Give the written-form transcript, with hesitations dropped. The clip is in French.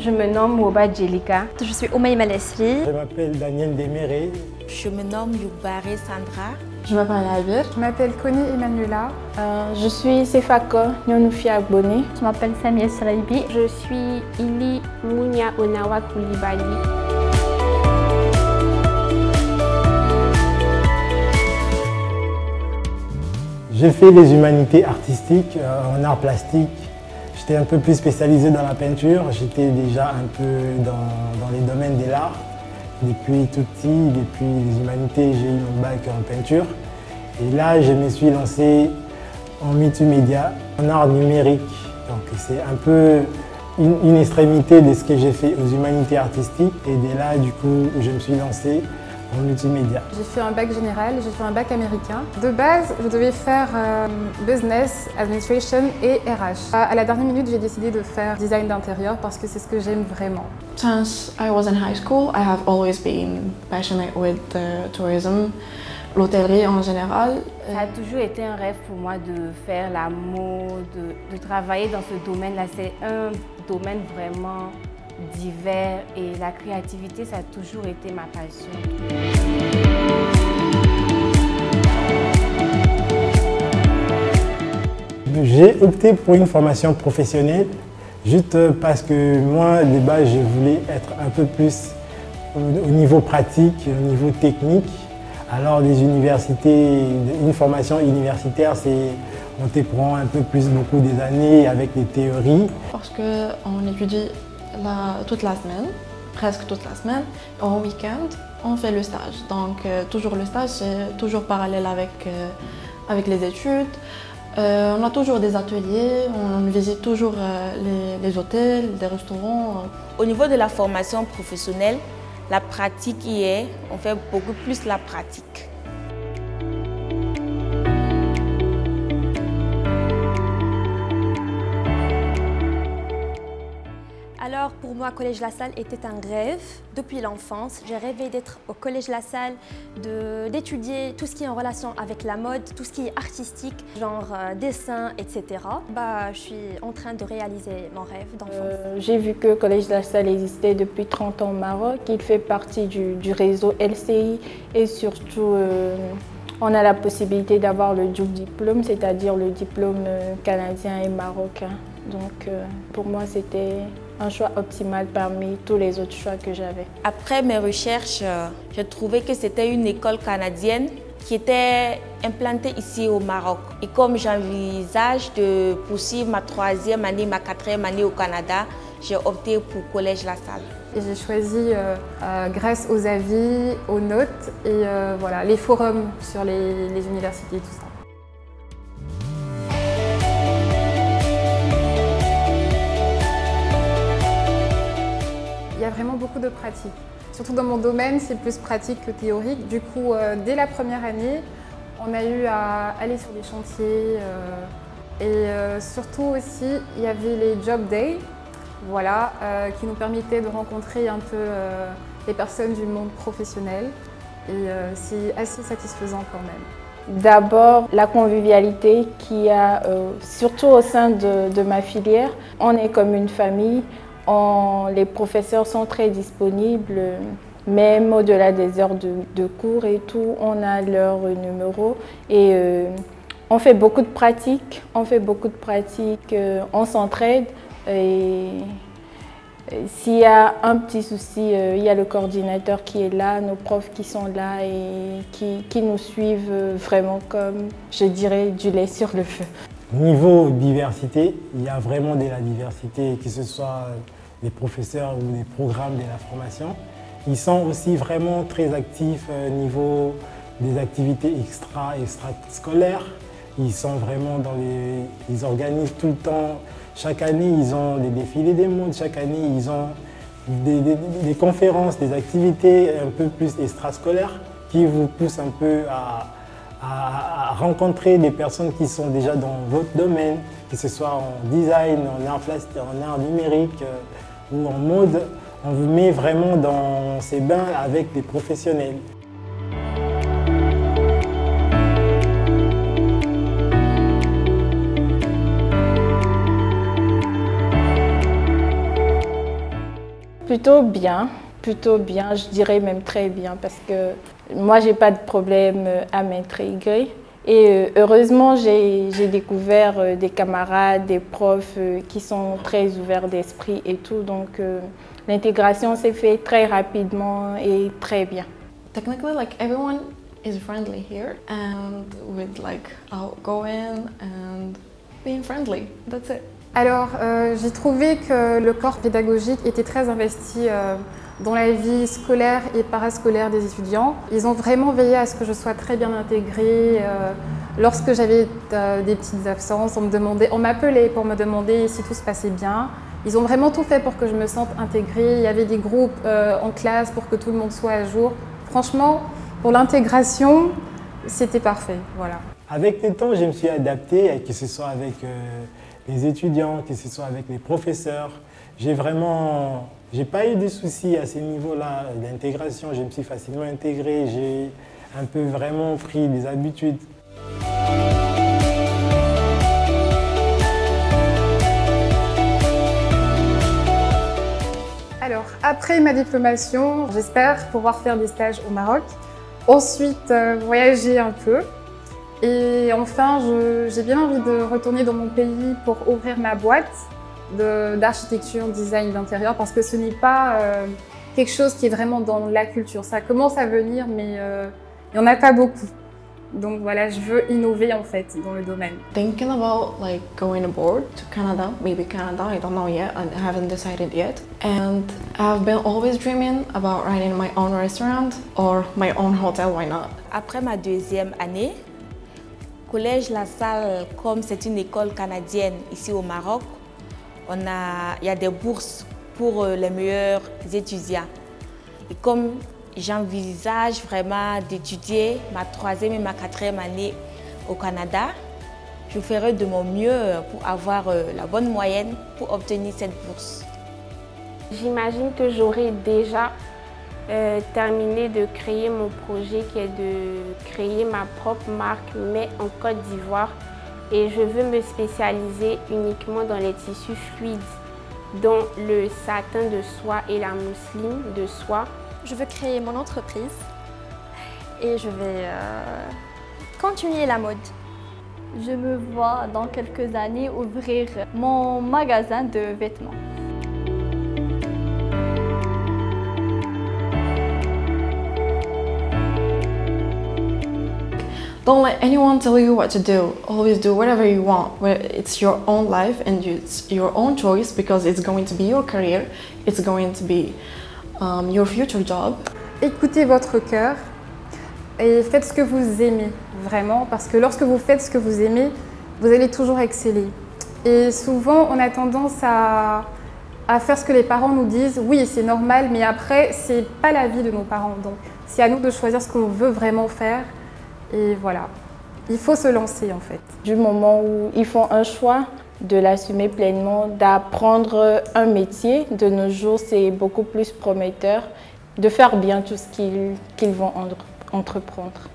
Je me nomme Woba Djelika. Je suis Oumaïma Leslie. Je m'appelle Daniel Deméré. Je me nomme Youbare Sandra. Je m'appelle Abir. Je m'appelle Connie Emmanuela. Je suis Sefako Nyonoufi Agboni. Je m'appelle Samia Salaibi. Je suis Ili Mounia Onawa Koulibaly. J'ai fait les humanités artistiques en art plastique. J'étais un peu plus spécialisé dans la peinture. J'étais déjà un peu dans les domaines de l'art. Depuis tout petit, depuis les humanités, j'ai eu mon bac en peinture. Et là, je me suis lancé en multimédia, en art numérique. Donc c'est un peu une extrémité de ce que j'ai fait aux humanités artistiques. Et de là, du coup, je me suis lancé en multimédia. J'ai fait un bac général, j'ai fait un bac américain. De base, je devais faire business, administration et RH. À la dernière minute, j'ai décidé de faire design d'intérieur parce que c'est ce que j'aime vraiment. Since I was in high school, I have always been passionate with tourism, l'hôtellerie en général. Ça a toujours été un rêve pour moi de faire la mode, de travailler dans ce domaine-là. C'est un domaine vraiment divers et la créativité, ça a toujours été ma passion. J'ai opté pour une formation professionnelle juste parce que moi, de base, je voulais être un peu plus au niveau pratique, au niveau technique. Alors les universités, une formation universitaire, on te prend un peu plus beaucoup des années avec les théories. Parce qu'on étudie toute la semaine, presque toute la semaine. Au week-end, on fait le stage. Donc toujours le stage, c'est toujours parallèle avec les études. On a toujours des ateliers, on visite toujours les hôtels, les restaurants. Au niveau de la formation professionnelle, la pratique y est, on fait beaucoup plus la pratique. Alors pour moi, Collège La Salle était un rêve depuis l'enfance. J'ai rêvé d'être au Collège La Salle, d'étudier tout ce qui est en relation avec la mode, tout ce qui est artistique, genre dessin, etc. Je suis en train de réaliser mon rêve d'enfance. J'ai vu que Collège La Salle existait depuis 30 ans au Maroc. Il fait partie du réseau LCI et surtout on a la possibilité d'avoir le double diplôme, c'est-à-dire le diplôme canadien et marocain. Donc pour moi, c'était un choix optimal parmi tous les autres choix que j'avais. Après mes recherches, j'ai trouvé que c'était une école canadienne qui était implantée ici au Maroc. Et comme j'envisage de poursuivre ma 3e année, ma 4e année au Canada, j'ai opté pour Collège La Salle. J'ai choisi grâce aux avis, aux notes et voilà, les forums sur les universités, tout ça. Il y a vraiment beaucoup de pratique. Surtout dans mon domaine, c'est plus pratique que théorique. Du coup, dès la première année, on a eu à aller sur des chantiers. Surtout aussi, il y avait les Job Days, voilà, qui nous permettaient de rencontrer un peu les personnes du monde professionnel. Et c'est assez satisfaisant quand même. D'abord, la convivialité qu'il y a, surtout au sein de ma filière. On est comme une famille. Les professeurs sont très disponibles, même au-delà des heures de cours et tout, on a leur numéro et on fait beaucoup de pratiques, on s'entraide et s'il y a un petit souci, il y a le coordinateur qui est là, nos profs qui sont là et qui nous suivent vraiment comme, je dirais, du lait sur le feu. Niveau diversité, il y a vraiment de la diversité, que ce soit les professeurs ou les programmes de la formation. Ils sont aussi vraiment très actifs au niveau des activités extrascolaires. Ils sont vraiment ils organisent tout le temps. Chaque année, ils ont des défilés des modes. Chaque année, ils ont des conférences, des activités un peu plus extrascolaires qui vous poussent un peu à rencontrer des personnes qui sont déjà dans votre domaine, que ce soit en design, en art plastique, en art numérique ou en mode. On vous met vraiment dans ces bains avec des professionnels. Plutôt bien, je dirais même très bien parce que moi j'ai pas de problème à m'intégrer. Et heureusement, j'ai découvert des camarades, des profs qui sont très ouverts d'esprit et tout. Donc, l'intégration s'est faite très rapidement et très bien. Technically, like everyone is friendly here and with like outgoing and being friendly. That's it. Alors, j'ai trouvé que le corps pédagogique était très investi dans la vie scolaire et parascolaire des étudiants. Ils ont vraiment veillé à ce que je sois très bien intégrée. Lorsque j'avais des petites absences, on m'appelait pour me demander si tout se passait bien. Ils ont vraiment tout fait pour que je me sente intégrée. Il y avait des groupes en classe pour que tout le monde soit à jour. Franchement, pour l'intégration, c'était parfait. Voilà. Avec le temps, je me suis adaptée, que ce soit avec les étudiants, que ce soit avec les professeurs. J'ai pas eu de soucis à ce niveau-là d'intégration. Je me suis facilement intégrée. J'ai un peu vraiment pris des habitudes. Alors, après ma diplomation, j'espère pouvoir faire des stages au Maroc. Ensuite, voyager un peu. Et enfin, j'ai bien envie de retourner dans mon pays pour ouvrir ma boîte d'architecture, design d'intérieur, parce que ce n'est pas quelque chose qui est vraiment dans la culture. Ça commence à venir, mais il n'y en a pas beaucoup. Donc voilà, je veux innover en fait dans le domaine. Thinking about like going abroad to Canada, maybe Canada, I don't know yet, I haven't decided yet. And I've been always dreaming about running my own restaurant or my own hotel, why not? Après ma deuxième année, Collège La Salle, comme c'est une école canadienne ici au Maroc, il y a des bourses pour les meilleurs étudiants. Et comme j'envisage vraiment d'étudier ma troisième et ma quatrième année au Canada, je ferai de mon mieux pour avoir la bonne moyenne pour obtenir cette bourse. J'imagine que j'aurai déjà terminé de créer mon projet qui est de créer ma propre marque, mais en Côte d'Ivoire. Et je veux me spécialiser uniquement dans les tissus fluides, dont le satin de soie et la mousseline de soie. Je veux créer mon entreprise et je vais continuer la mode. Je me vois dans quelques années ouvrir mon magasin de vêtements. Don't let anyone tell you what to do. Always do whatever you want. It's your own life and it's your own choice because it's going to be your career. It's going to be your future job. Écoutez votre cœur et faites ce que vous aimez, vraiment. Parce que lorsque vous faites ce que vous aimez, vous allez toujours exceller. Et souvent, on a tendance à faire ce que les parents nous disent. Oui, c'est normal, mais après, c'est pas la vie de nos parents. Donc, c'est à nous de choisir ce qu'on veut vraiment faire. Et voilà, il faut se lancer en fait. Du moment où ils font un choix, de l'assumer pleinement, d'apprendre un métier, de nos jours c'est beaucoup plus prometteur, de faire bien tout ce qu'ils vont entreprendre.